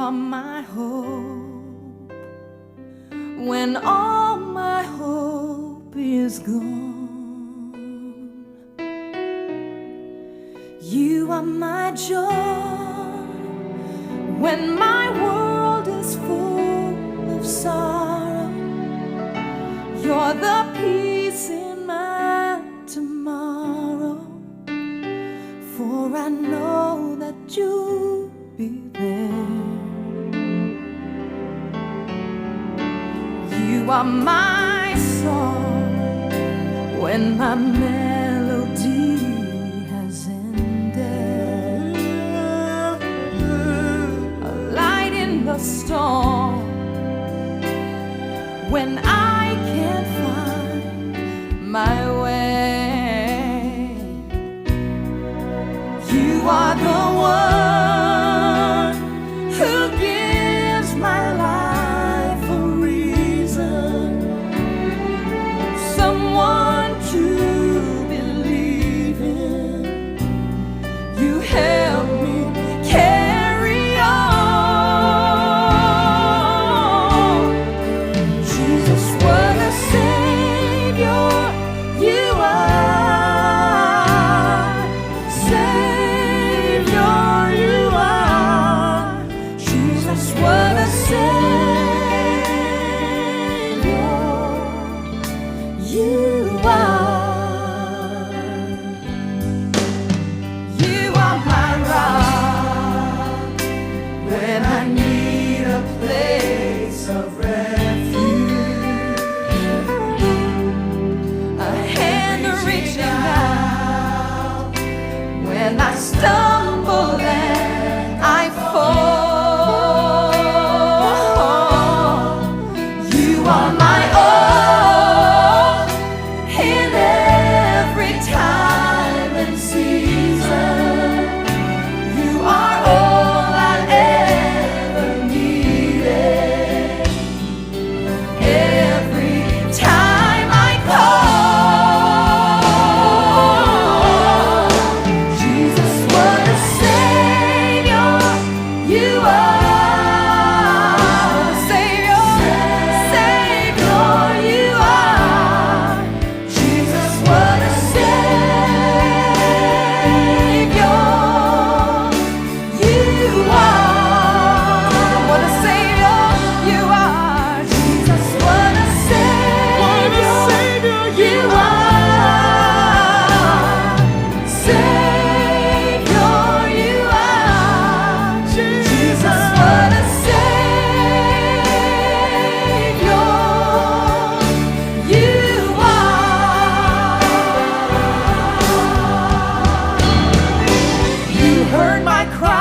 are my hope when all my hope is gone. You are my joy when my world is full of sorrow. You're the peace in my tomorrow, for I know that you'll be there. You are my song when my melody has ended, a light in the storm when I can't find my way. You are the one who gives my life a reason, someone to believe in. You help me carry on. Jesus, what a Savior you are. Savior you are. Jesus, what a Savior you are. You are my rock when I need a place of refuge, a hand reaching out when I stumble and I fall. You are my all in every time and season. You are all I ever needed. Every time I call, Jesus, what a Savior you are. Savior, Savior you are. Jesus, what a Savior you are. What a Savior you are. Jesus, what a Savior you are. Savior you are. Jesus, what a Savior you are. You heard my cry